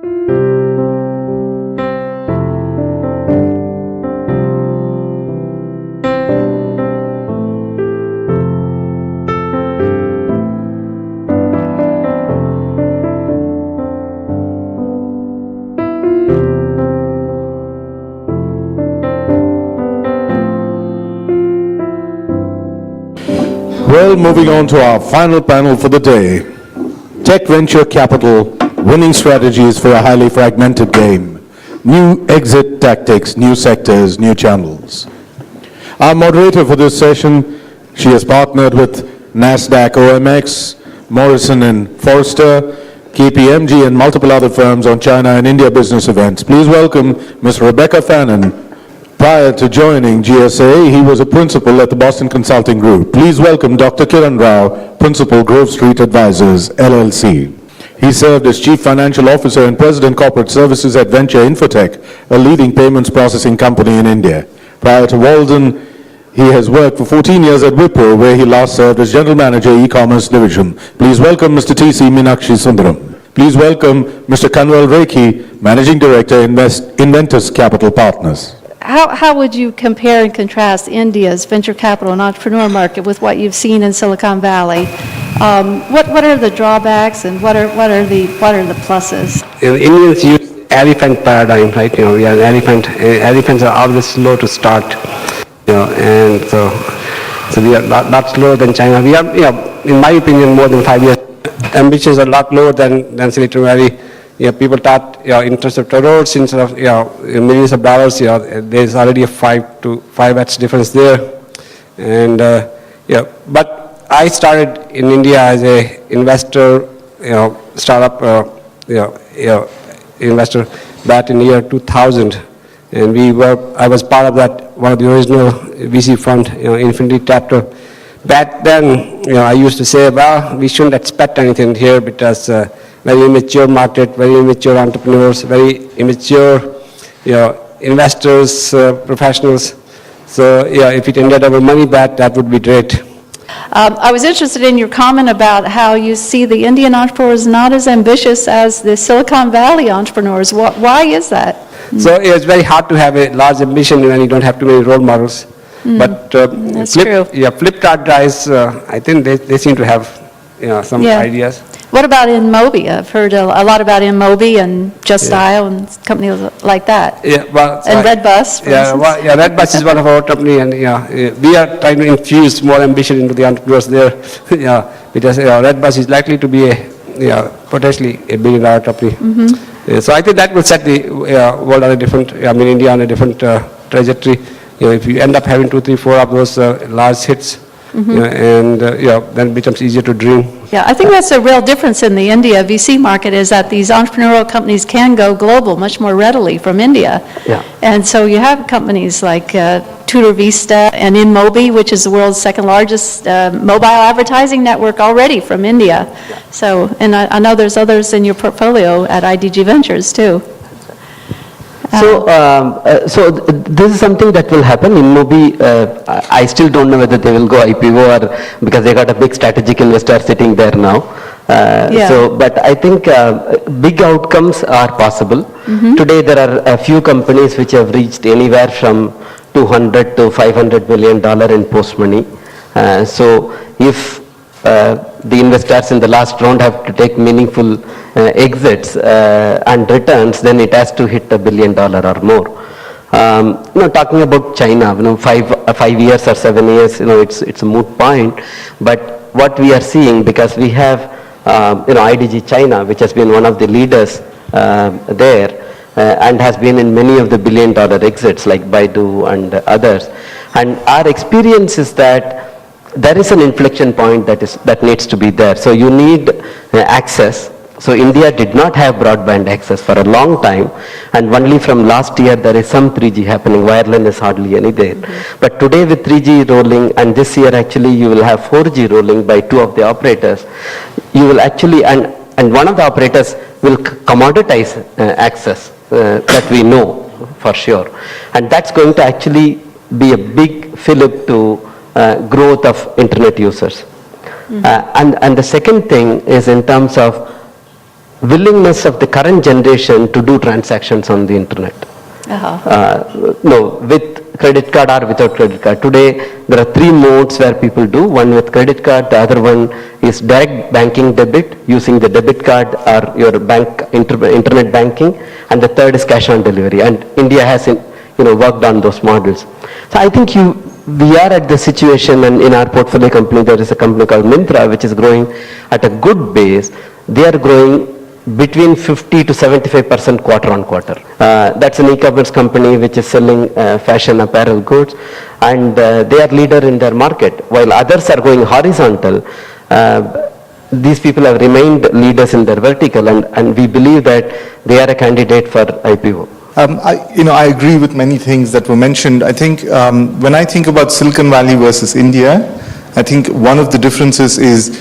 Well, moving on to our final panel for the day. Tech venture capital, winning strategies for a highly fragmented game. New exit tactics, new sectors, new channels. Our moderator for this session, she has partnered with NASDAQ OMX, Morrison and Foerster, KPMG and multiple other firms on China and India business events. Please welcome Ms. Rebecca Fannin. Prior to joining GSA, he was a principal at the Boston Consulting Group. Please welcome Dr. Kiran Rao, Principal, Grove Street Advisors, LLC. He served as Chief Financial Officer and President Corporate Services at Venture Infotech, a leading payments processing company in India. Prior to Walden, he has worked for 14 years at Wipro, where he last served as General Manager, E-Commerce Division. Please welcome Mr. T.C. Meenakshi Sundaram. Please welcome Mr. Kanwal Rekhi, Managing Director, Inventus Capital Partners. How would you compare and contrast India's venture capital and entrepreneur market with what you've seen in Silicon Valley? What are the drawbacks and what are the pluses? Indians use elephant paradigm, right? We are elephant. Elephants are always slow to start, and so we are lot slower than China. We are, in my opinion, more than 5 years. Ambitions are a lot lower than Silicon Valley. People thought interest of crores instead of millions of dollars. There's already a 5x difference there, and But I started in India as a investor, startup, investor back in the year 2000, and I was part of that, one of the original VC fund, Infinity Chapter. Back then, I used to say, well, we shouldn't expect anything here because. Very immature market, very immature entrepreneurs, very immature, investors, professionals. So, if we can get our money back, that would be great. I was interested in your comment about how you see the Indian entrepreneurs not as ambitious as the Silicon Valley entrepreneurs. Why is that? So it's very hard to have a large ambition when you don't have too many role models. But that's true. Flipkart guys, I think they seem to have some ideas. What about InMobi? I've heard a lot about InMobi and Just Dial and companies like that. Yeah, well, and Redbus, for instance. Redbus is one of our company, and we are trying to infuse more ambition into the entrepreneurs there. Because Redbus is likely to be potentially a billion-dollar company. So I think that will set the world on a different, India on a different trajectory. If you end up having 2, 3, 4 of those large hits. And then it becomes easier to dream. Yeah, I think that's a real difference in the India VC market is that these entrepreneurial companies can go global much more readily from India. Yeah. And so you have companies like Tutor Vista and InMobi, which is the world's second largest mobile advertising network already from India. Yeah. So, and I know there's others in your portfolio at IDG Ventures too. So this is something that will happen. InMobi, I still don't know whether they will go IPO or because they got a big strategic investor sitting there now. But I think big outcomes are possible. Today there are a few companies which have reached anywhere from $200 to $500 million in post money. So if the investors in the last round have to take meaningful exits and returns, then it has to hit $1 billion or more. Talking about China, 5 years or 7 years, it's a moot point. But what we are seeing, because we have, IDG China, which has been one of the leaders there, and has been in many of the $1 billion exits like Baidu and others. And our experience is that there is an inflection point that needs to be there. So you need access. So India did not have broadband access for a long time, and only from last year there is some 3G happening. Wireline is hardly any there. But today with 3G rolling, and this year actually you will have 4G rolling by 2 of the operators, you will actually, and one of the operators will commoditize access, that we know for sure. And that's going to actually be a big fillip to growth of internet users. And the second thing is in terms of willingness of the current generation to do transactions on the internet. No, with credit card or without credit card. Today, there are three modes where people do. One with credit card, the other one is direct banking debit using the debit card or your bank internet banking, and the third is cash on delivery. And India has, worked on those models. So I think we are at the situation, and in our portfolio company, there is a company called Myntra, which is growing at a good base. They are growing between 50 to 75% quarter on quarter. That's an e-commerce company which is selling fashion apparel goods, and they are leader in their market. While others are going horizontal, these people have remained leaders in their vertical, and we believe that they are a candidate for IPO. I agree with many things that were mentioned. I think when I think about Silicon Valley versus India, I think one of the differences is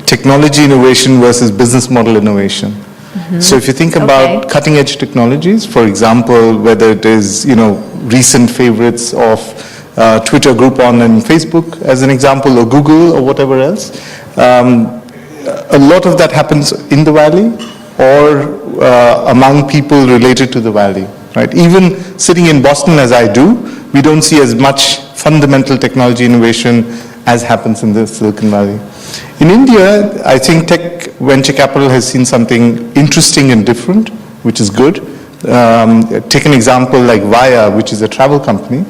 technology innovation versus business model innovation. Mm-hmm. So if you think about cutting edge technologies, for example, whether it is, recent favorites of Twitter, Groupon and Facebook as an example, or Google or whatever else, a lot of that happens in the Valley or among people related to the Valley, right? Even sitting in Boston as I do, we don't see as much fundamental technology innovation as happens in the Silicon Valley. In India, I think tech venture capital has seen something interesting and different, which is good. Take an example like Via, which is a travel company,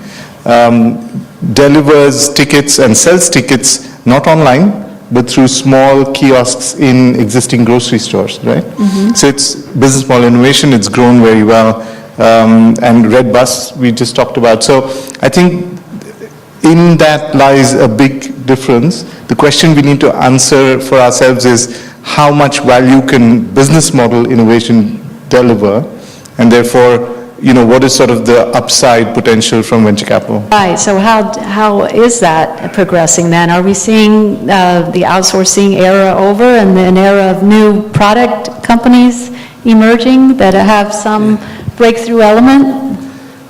delivers tickets and sells tickets not online, but through small kiosks in existing grocery stores, right? Mm-hmm. So it's business model innovation, it's grown very well. And Redbus, we just talked about. So I think in that lies a big difference. The question we need to answer for ourselves is how much value can business model innovation deliver, and therefore, what is sort of the upside potential from venture capital? Right, so how is that progressing then? Are we seeing the outsourcing era over and an era of new product companies emerging that have some breakthrough element?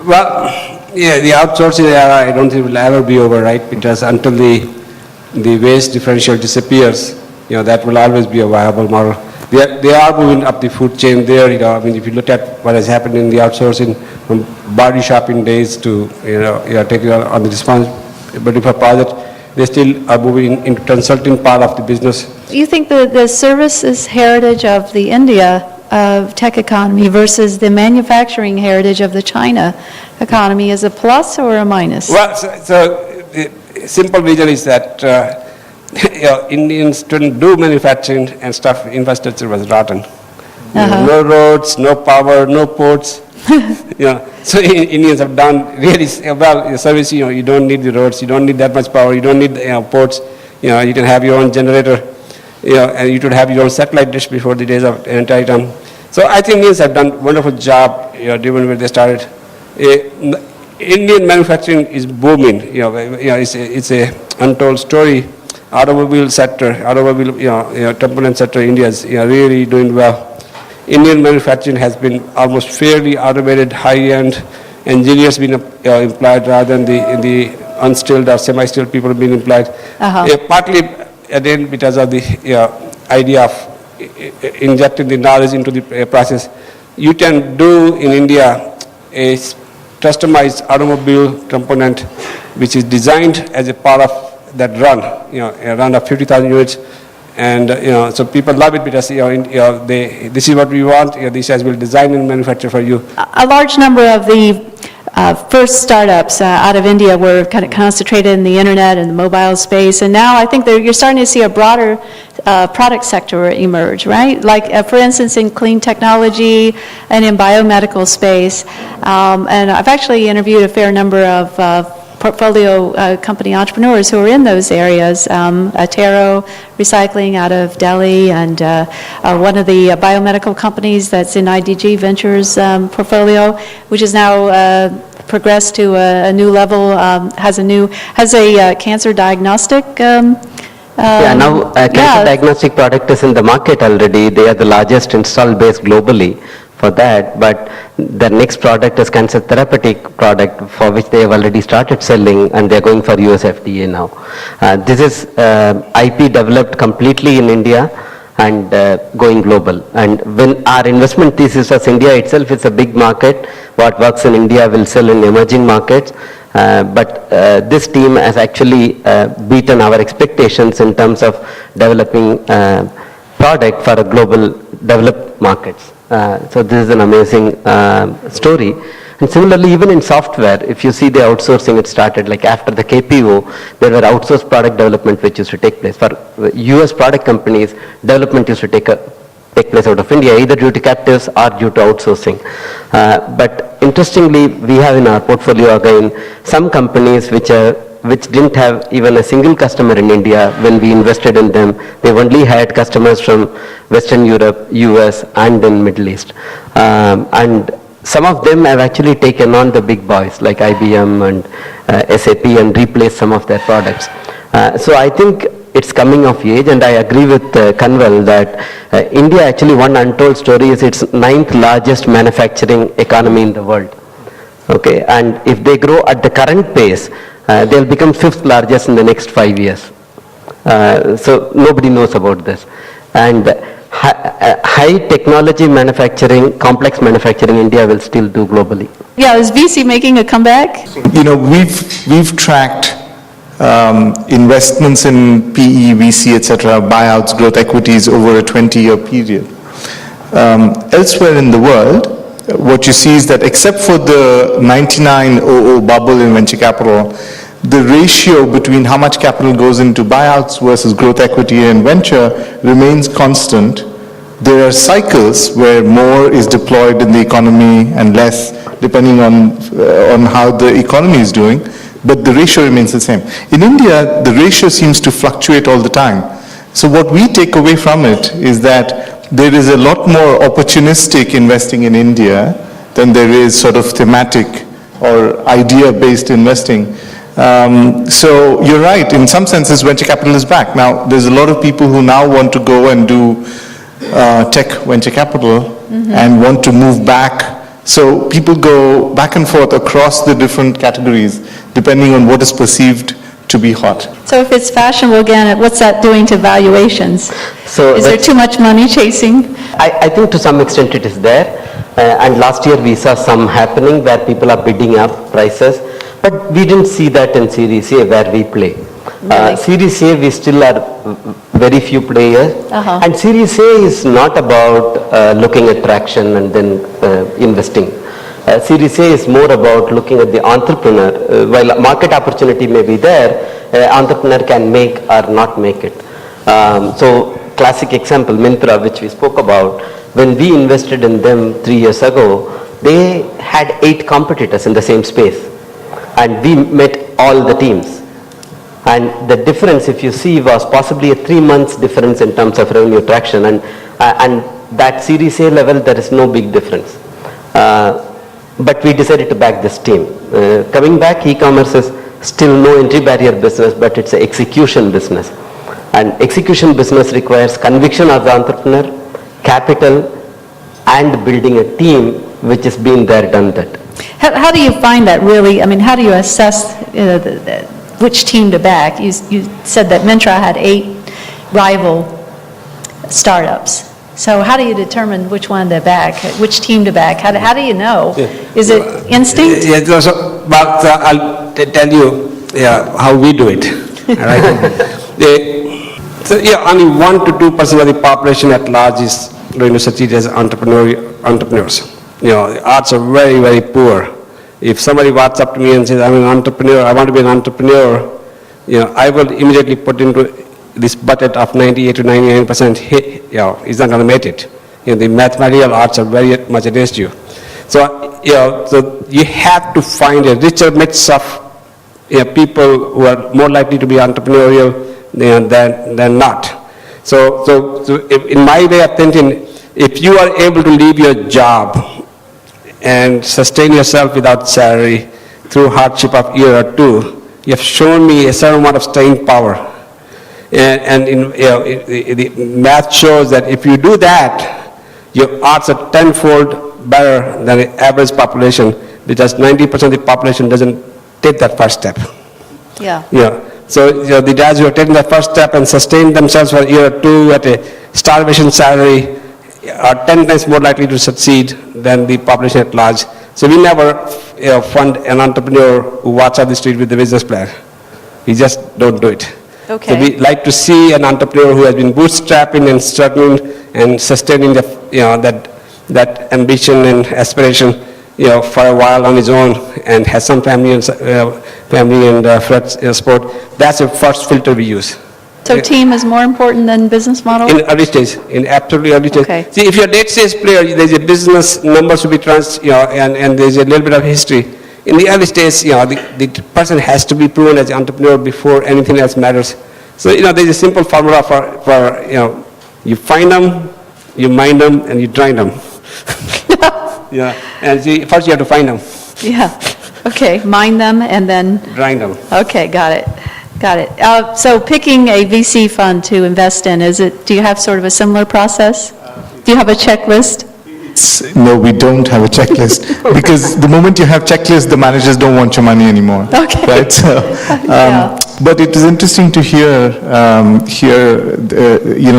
Well, yeah, the outsourcing era, I don't think will ever be over, right? Because until the waste differential disappears, that will always be a viable model. They are moving up the food chain there, if you look at what has happened in the outsourcing from body shopping days to, taking on the responsibility for project, they still are moving into consulting part of the business. You think the services heritage of the India tech economy versus the manufacturing heritage of the China economy is a plus or a minus? Well, so the simple reason is that Indians didn't do manufacturing and stuff, infrastructure was rotten. No roads, no power, no ports. So Indians have done really well service. You don't need the roads, you don't need that much power, you don't need ports. You can have your own generator. And you should have your own satellite dish before the days of anti-atom. So I think Indians have done a wonderful job, given where they started. Indian manufacturing is booming. It's a untold story. Automobile sector, component sector, India is really doing well. Indian manufacturing has been almost fairly automated, high-end engineers being employed rather than the unskilled or semi-skilled people being employed. Partly, again, because of the idea of injecting the knowledge into the process. You can do in India a customized automobile component which is designed as a part of that run, a run of 50,000 units. And, so people love it because, this is what we want, this has been designed and manufactured for you. A large number of the first startups out of India were kind of concentrated in the internet and the mobile space, and now I think you're starting to see a broader product sector emerge, right? Like, for instance, in clean technology and in biomedical space. And I've actually interviewed a fair number of portfolio company entrepreneurs who are in those areas. Atero Recycling out of Delhi, and one of the biomedical companies that's in IDG Ventures portfolio, which is now progressed to a new level, has a cancer diagnostic. Now cancer diagnostic product is in the market already. They are the largest install base globally for that, but the next product is cancer therapeutic product for which they have already started selling, and they're going for US FDA now. This is IP developed completely in India, and going global. And when our investment thesis was India itself is a big market, what works in India will sell in emerging markets. But this team has actually beaten our expectations in terms of developing product for a global developed markets. So this is an amazing story. And similarly, even in software, if you see the outsourcing, it started like after the KPO, there were outsourced product development which used to take place. For US product companies, development used to take place out of India, either due to captives or due to outsourcing. But interestingly, we have in our portfolio again some companies which didn't have even a single customer in India when we invested in them. They only had customers from Western Europe, US, and in Middle East. And some of them have actually taken on the big boys like IBM and SAP and replaced some of their products. So I think it's coming of age, and I agree with Kanwal that India actually, one untold story is its 9th largest manufacturing economy in the world. Okay, and if they grow at the current pace, they'll become 5th largest in the next 5 years. So nobody knows about this. And high technology manufacturing, complex manufacturing, India will still do globally. Yeah, is VC making a comeback? You know, we've tracked investments in PE, VC, etc., buyouts, growth equities over a 20-year period. Elsewhere in the world, what you see is that except for the 99-00 bubble in venture capital, the ratio between how much capital goes into buyouts versus growth equity and venture remains constant. There are cycles where more is deployed in the economy and less depending on how the economy is doing, but the ratio remains the same. In India, the ratio seems to fluctuate all the time. So what we take away from it is that there is a lot more opportunistic investing in India than there is sort of thematic or idea-based investing. So you're right, in some senses venture capital is back. Now there's a lot of people who now want to go and do tech venture capital and want to move back. So people go back and forth across the different categories depending on what is perceived to be hot. So if it's fashionable again, what's that doing to valuations? So is there too much money chasing? I think to some extent it is there. And last year we saw some happening where people are bidding up prices. But we didn't see that in Series A where we play. Really? Series A, we still are very few players. And Series A is not about looking at traction and then investing. Series A is more about looking at the entrepreneur. While market opportunity may be there, entrepreneur can make or not make it. So classic example, Myntra, which we spoke about, when we invested in them 3 years ago, they had 8 competitors in the same space. And we met all the teams. And the difference, if you see, was possibly a 3 months difference in terms of revenue traction. And that Series A level, there is no big difference. But we decided to back this team. Coming back, e-commerce is still no entry barrier business, but it's an execution business. And execution business requires conviction of the entrepreneur, capital, and building a team which has been there, done that. How do you find that really? I mean, how do you assess which team to back? You said that Myntra had 8 rival startups. So how do you determine which one to back, which team to back? How do you know? Is it instinct? Yeah, but I'll tell you how we do it. All right? So only 1 to 2% of the population at large is considered as entrepreneurs. The odds are very, very poor. If somebody walks up to me and says, I'm an entrepreneur, I want to be an entrepreneur, I will immediately put into this bucket of 98 to 99%, he's not going to make it. The mathematical odds are very much against you. So, so you have to find a richer mix of people who are more likely to be entrepreneurial than not. So in my way of thinking, if you are able to leave your job and sustain yourself without salary through hardship of year or 2, you have shown me a certain amount of staying power. And the math shows that if you do that, your odds are tenfold better than the average population, because 90% of the population doesn't take that first step. Yeah. So the guys who are taking that first step and sustain themselves for a year or 2 at a starvation salary, are 10 times more likely to succeed than the population at large. So we never fund an entrepreneur who walks out the street with a business plan. We just don't do it. Okay. So we like to see an entrepreneur who has been bootstrapping and struggling and sustaining that ambition and aspiration, for a while on his own, and has some family and support. That's the first filter we use. So team is more important than business model? In early stage, in absolutely early stage. Okay. See, if you're a late stage player, there's a business numbers to be and there's a little bit of history. In the early stage, the person has to be proven as an entrepreneur before anything else matters. So, there's a simple formula for you find them, you mind them, and you grind them. And see, first you have to find them, Yeah, okay, mind them and then, grind them. okay, got it. So picking a VC fund to invest in, do you have sort of a similar process? Do you have a checklist? No, we don't have a checklist, because the moment you have checklist, the managers don't want your money anymore. Okay. Right? So, Yeah. but it is interesting to hear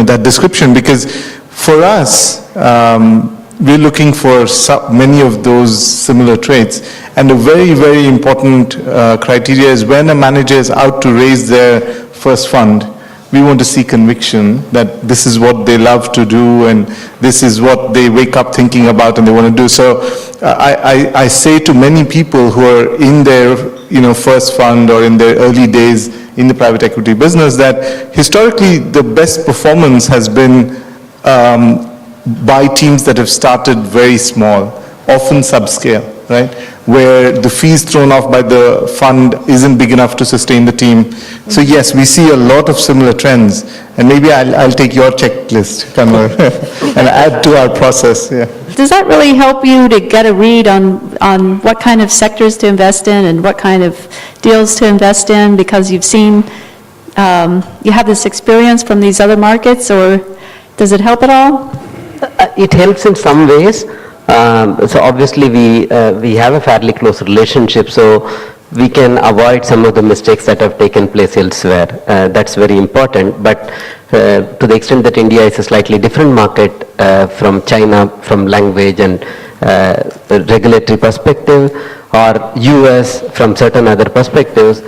that description, because for us, we're looking for many of those similar traits. And a very, very important criteria is when a manager is out to raise their first fund, we want to see conviction that this is what they love to do and this is what they wake up thinking about and they want to do. So I say to many people who are in their first fund or in their early days in the private equity business that historically the best performance has been by teams that have started very small, often subscale, right? Where the fees thrown off by the fund isn't big enough to sustain the team. So yes, we see a lot of similar trends, and maybe I'll take your checklist, Kanwar, and add to our process, yeah. Does that really help you to get a read on what kind of sectors to invest in and what kind of deals to invest in, because you've seen, you have this experience from these other markets, or does it help at all? It helps in some ways. So obviously we have a fairly close relationship, so we can avoid some of the mistakes that have taken place elsewhere. That's very important. But to the extent that India is a slightly different market from China, from language and regulatory perspective, or US from certain other perspectives,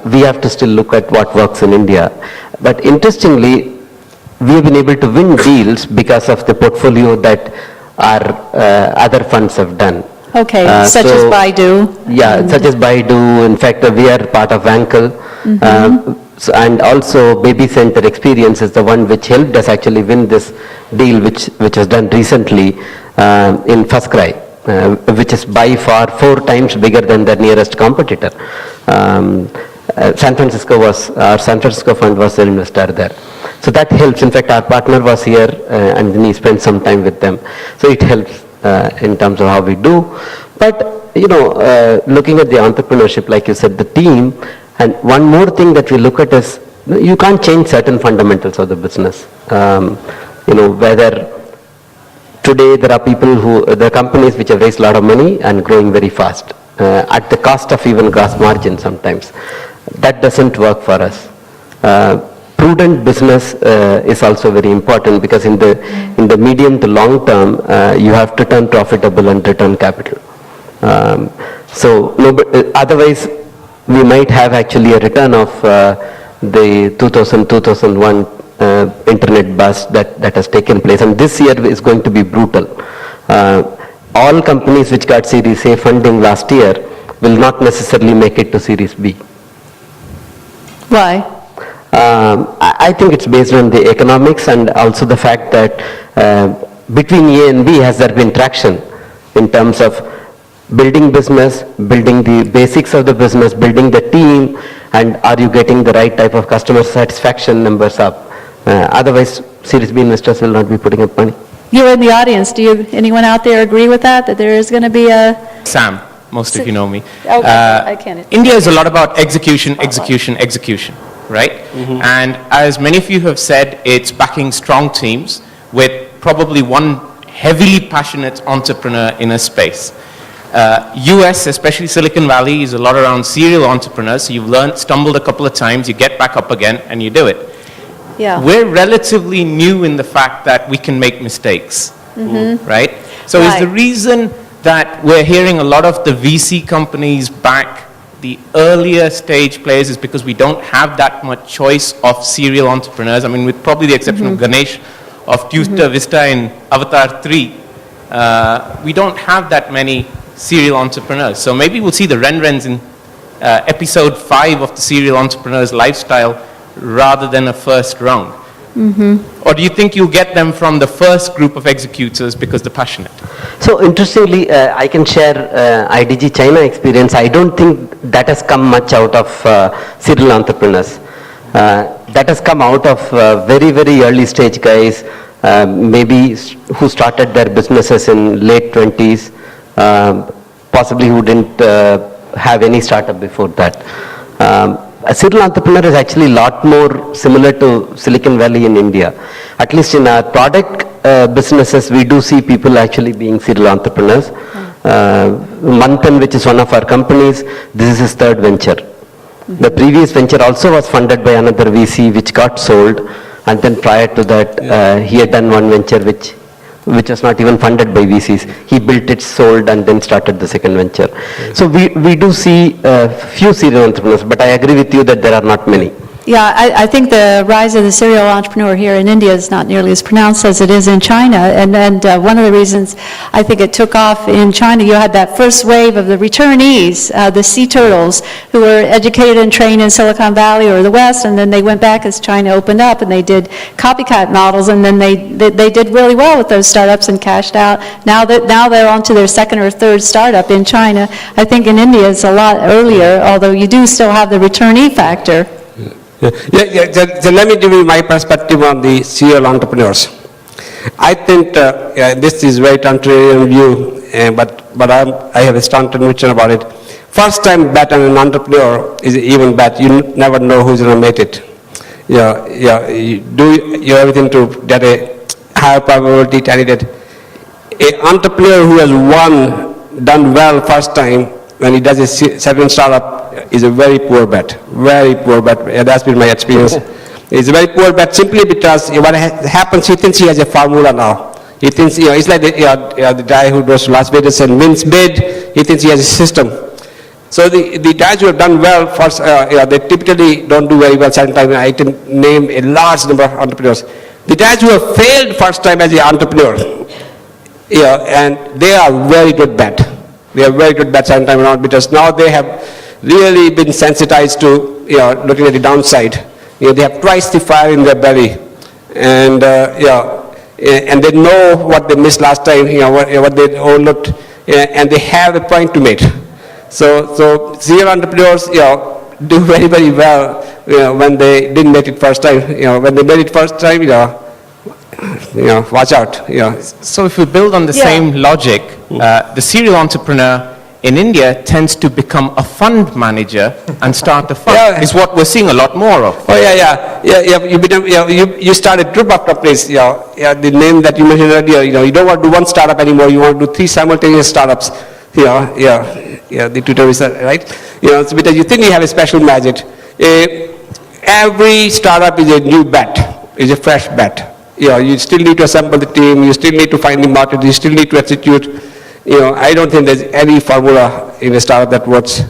we have to still look at what works in India. But interestingly, we have been able to win deals because of the portfolio that our other funds have done. Okay, such as Baidu? Yeah, such as Baidu. In fact, we are part of Vankel. And also Baby Center Experience is the one which helped us actually win this deal which was done recently in FirstCry, which is by far 4 times bigger than the nearest competitor. Our San Francisco fund was an investor there. So that helps. In fact, our partner was here and then he spent some time with them. So it helps in terms of how we do. But, looking at the entrepreneurship, like you said, the team, and one more thing that we look at is, you can't change certain fundamentals of the business. Whether today there are there are companies which have raised a lot of money and growing very fast at the cost of even gross margin sometimes. That doesn't work for us. Prudent business is also very important, because in the medium to long term, you have to turn profitable and return capital. Otherwise, we might have actually a return of the 2000-2001 internet bust that has taken place, and this year is going to be brutal. All companies which got Series A funding last year will not necessarily make it to Series B. Why? I think it's based on the economics and also the fact that between A and B, has there been traction in terms of building business, building the basics of the business, building the team, and are you getting the right type of customer satisfaction numbers up? Otherwise, Series B investors will not be putting up money. You're in the audience. Anyone out there agree with that there is going to be a... Sam, most of you know me. Okay, I can't. India is a lot about execution, right? And as many of you have said, it's backing strong teams with probably one heavily passionate entrepreneur in a space. US, especially Silicon Valley, is a lot around serial entrepreneurs. So you've stumbled a couple of times, you get back up again, and you do it. Yeah. we're relatively new in the fact that we can make mistakes, right? So is the Right. reason that we're hearing a lot of the VC companies back the earlier stage players is because we don't have that much choice of serial entrepreneurs? I mean, with probably the exception of Ganesh of Tutor Vista and Avatar 3, we don't have that many serial entrepreneurs. So maybe we'll see the Renrens in episode 5 of the serial entrepreneur's lifestyle rather than a first round. Or do you think you'll get them from the first group of executors because they're passionate? So interestingly, I can share IDG China experience. I don't think that has come much out of serial entrepreneurs. That has come out of very, very early stage guys, maybe who started their businesses in late 20s, possibly who didn't have any startup before that. A serial entrepreneur is actually a lot more similar to Silicon Valley in India. At least in our product businesses, we do see people actually being serial entrepreneurs. Manthan, which is one of our companies, this is his third venture. The previous venture also was funded by another VC, which got sold. And then prior to that, he had done one venture which was not even funded by VCs. He built it, sold, and then started the second venture. So we do see few serial entrepreneurs, but I agree with you that there are not many. Yeah, I think the rise of the serial entrepreneur here in India is not nearly as pronounced as it is in China. And one of the reasons I think it took off in China, you had that first wave of the returnees, the sea turtles, who were educated and trained in Silicon Valley or the West, and then they went back as China opened up, and they did copycat models, and then they did really well with those startups and cashed out. Now they're on to their second or third startup in China. I think in India it's a lot earlier, although you do still have the returnee factor. So let me give you my perspective on the serial entrepreneurs. I think this is very contrarian view, but I have a strong conviction about it. First time bet on an entrepreneur is even bet. You never know who's going to make it. You do everything to get a higher probability candidate. An entrepreneur who has done well first time when he does his second startup is a very poor bet. Very poor bet. That's been my experience. It's a very poor bet simply because what happens, he thinks he has a formula now. He thinks, it's like the guy who goes to Las Vegas and wins bid, he thinks he has a system. So the guys who have done well first, they typically don't do very well second time. I can name a large number of entrepreneurs. The guys who have failed first time as an entrepreneur, and they are very good bet. They are very good bet second time around because now they have really been sensitized to looking at the downside. They have twice the fire in their belly, and and they know what they missed last time, what they overlooked, and they have a point to make. So serial entrepreneurs, do very, very well when they didn't make it first time. When they made it first time, watch out. So if we build on the same logic, the serial entrepreneur in India tends to become a fund manager and start a fund, is what we're seeing a lot more of. Oh you start a group of companies. The name that you mentioned earlier. You don't want to do one startup anymore. You want to do 3 simultaneous startups. The Twitter is right. It's because you think you have a special magic. Every startup is a new bet. Is a fresh bet. You still need to assemble the team. You still need to find the market. You still need to execute. I don't think there's any formula in a startup that works.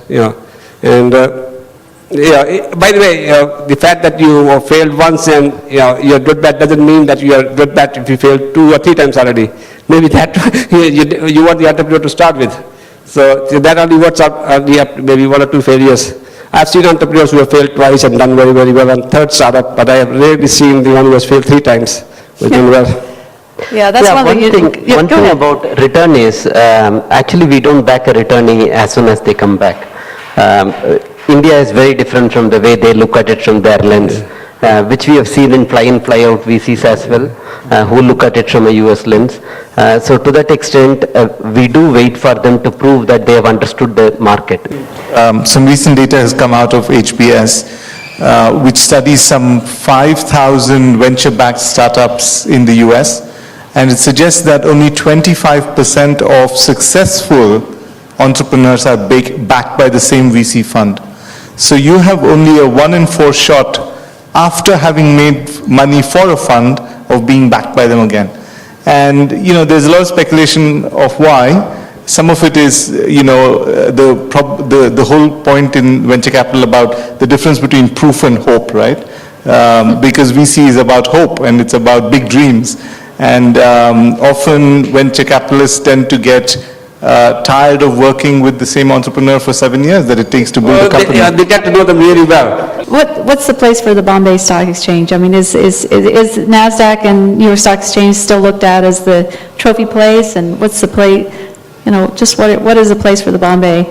And by the way, the fact that you failed once and you're good bet doesn't mean that you're good bet if you failed 2 or 3 times already. Maybe that you want the entrepreneur to start with. So that only works out maybe 1 or 2 failures. I've seen entrepreneurs who have failed twice and done very, very well on third startup, but I have rarely seen the one who has failed 3 times who's done well. Yeah, that's one thing. One thing about returnees, actually we don't back a returnee as soon as they come back. India is very different from the way they look at it from their lens, which we have seen in fly-in, fly-out VCs as well, who look at it from a US lens. So to that extent, we do wait for them to prove that they have understood the market. Some recent data has come out of HBS, which studies some 5,000 venture-backed startups in the US, and it suggests that only 25% of successful entrepreneurs are backed by the same VC fund. So you have only a 1 in 4 shot after having made money for a fund of being backed by them again. And, there's a lot of speculation of why. Some of it is, the whole point in venture capital about the difference between proof and hope, right? Because VC is about hope and it's about big dreams. And often venture capitalists tend to get tired of working with the same entrepreneur for 7 years that it takes to build a company. They get to know them really well. What's the place for the Bombay Stock Exchange? I mean, is NASDAQ and New York Stock Exchange still looked at as the trophy place? And what's the place, just what is the place for the Bombay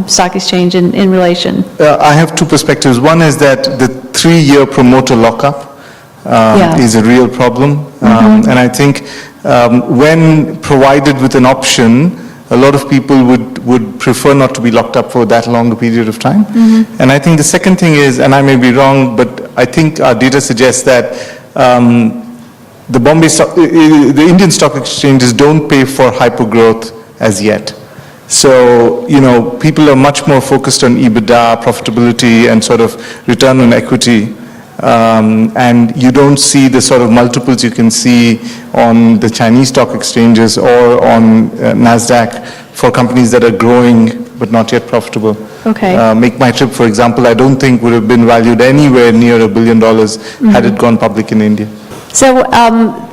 Stock Exchange in relation? I have two perspectives. One is that the 3-year promoter lockup is a real problem. And I think when provided with an option, a lot of people would prefer not to be locked up for that long a period of time. And I think the second thing is, and I may be wrong, but I think our data suggests that the Indian stock exchanges don't pay for hypergrowth as yet. So, people are much more focused on EBITDA, profitability, and sort of return on equity. And you don't see the sort of multiples you can see on the Chinese stock exchanges or on NASDAQ for companies that are growing but not yet profitable. Okay. MakeMyTrip, for example, I don't think would have been valued anywhere near $1 billion had it gone public in India. So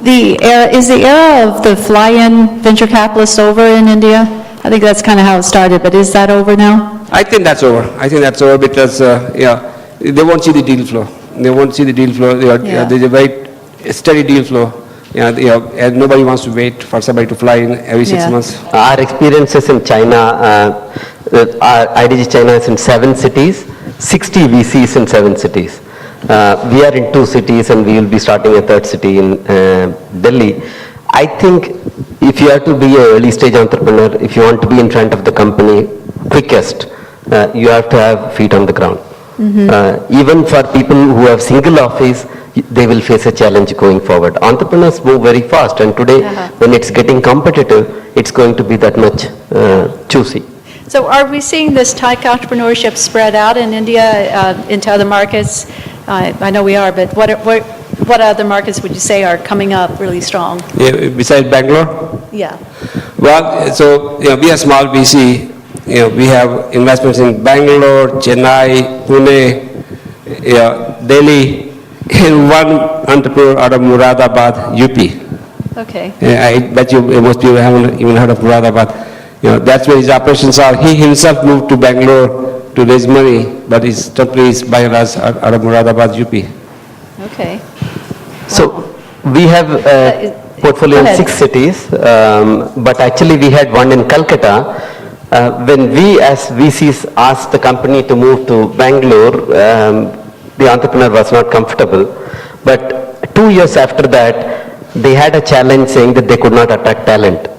is the era of the fly-in venture capitalists over in India? I think that's kind of how it started, but is that over now? I think that's over. Because, they won't see the deal flow. They won't see the deal flow. There's a very steady deal flow. And nobody wants to wait for somebody to fly in every 6 months. Our experiences in China, our IDG China is in 7 cities, 60 VCs in 7 cities. We are in 2 cities and we will be starting a 3rd city in Delhi. I think if you have to be an early stage entrepreneur, if you want to be in front of the company quickest, you have to have feet on the ground. Even for people who have single office, they will face a challenge going forward. Entrepreneurs move very fast, and today when it's getting competitive, it's going to be that much choosy. So are we seeing this tech entrepreneurship spread out in India into other markets? I know we are, but what other markets would you say are coming up really strong? Yeah, besides Bangalore? Yeah. Well, so we are small VC. We have investments in Bangalore, Chennai, Pune, Delhi, and one entrepreneur out of Muradabad, UP. Okay. I bet you most people haven't even heard of Muradabad. That's where his operations are. He himself moved to Bangalore to raise money, but his company is by and large out of Muradabad, UP. Okay. So we have a portfolio in 6 cities, but actually we had one in Calcutta. When we as VCs asked the company to move to Bangalore, the entrepreneur was not comfortable. But 2 years after that, they had a challenge saying that they could not attract talent.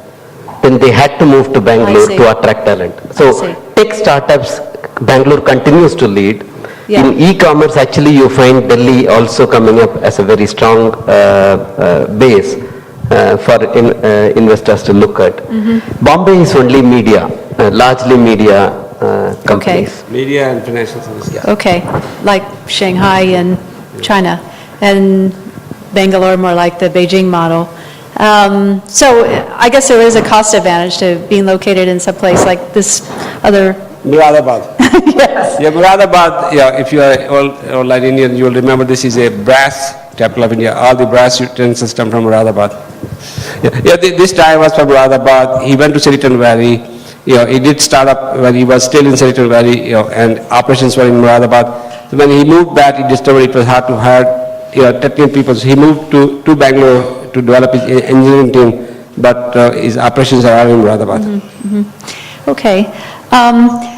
Then they had to move to Bangalore to attract talent. So tech startups, Bangalore continues to lead. Yeah. In e-commerce, actually you find Delhi also coming up as a very strong base for investors to look at. Bombay is only media, largely media companies. Media and financial services. Yeah. Okay, like Shanghai and China, and Bangalore more like the Beijing model. So I guess there is a cost advantage to being located in some place like this other. Muradabad. Yes. Yeah, Muradabad, if you are all like Indian, you will remember this is a brass capital of India. All the brass utensils come from Muradabad. This guy was from Muradabad. He went to Silicon Valley. He did start up when he was still in Silicon Valley, and operations were in Muradabad. So when he moved back, he discovered it was hard to hire technical people. So he moved to Bangalore to develop his engineering team, but his operations are in Muradabad. Okay.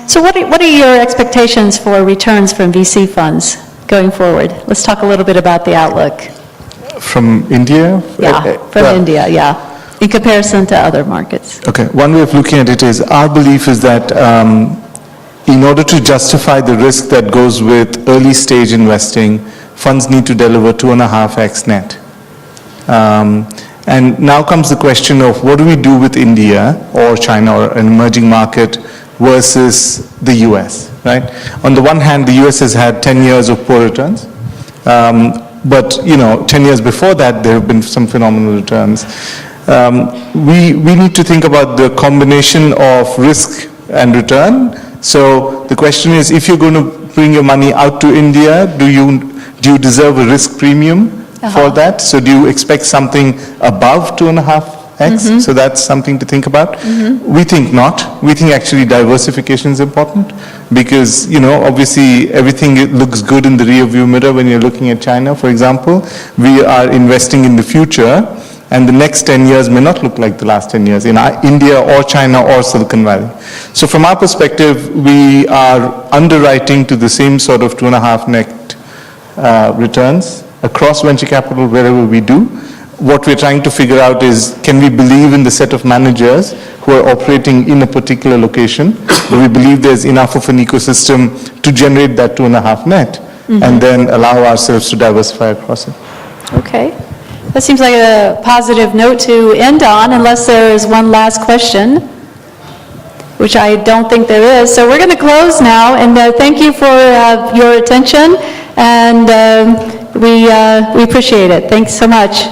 So what are your expectations for returns from VC funds going forward? Let's talk a little bit about the outlook. From India? Yeah, from India, yeah, in comparison to other markets. Okay, one way of looking at it is, our belief is that in order to justify the risk that goes with early stage investing, funds need to deliver 2.5x net. And now comes the question of what do we do with India or China or an emerging market versus the US, right? On the one hand, the US has had 10 years of poor returns. But, 10 years before that, there have been some phenomenal returns. We need to think about the combination of risk and return. So the question is, if you're going to bring your money out to India, do you deserve a risk premium for that? So do you expect something above 2.5x? So that's something to think about. We think not. We think actually diversification is important because, obviously everything looks good in the rear view mirror when you're looking at China, for example. We are investing in the future, and the next 10 years may not look like the last 10 years in India or China or Silicon Valley. So from our perspective, we are underwriting to the same sort of 2.5 net returns across venture capital wherever we do. What we're trying to figure out is, can we believe in the set of managers who are operating in a particular location? Do we believe there's enough of an ecosystem to generate that 2.5 net and then allow ourselves to diversify across it? Okay. That seems like a positive note to end on, unless there is one last question, which I don't think there is. So we're going to close now, and thank you for your attention, and we appreciate it. Thanks so much.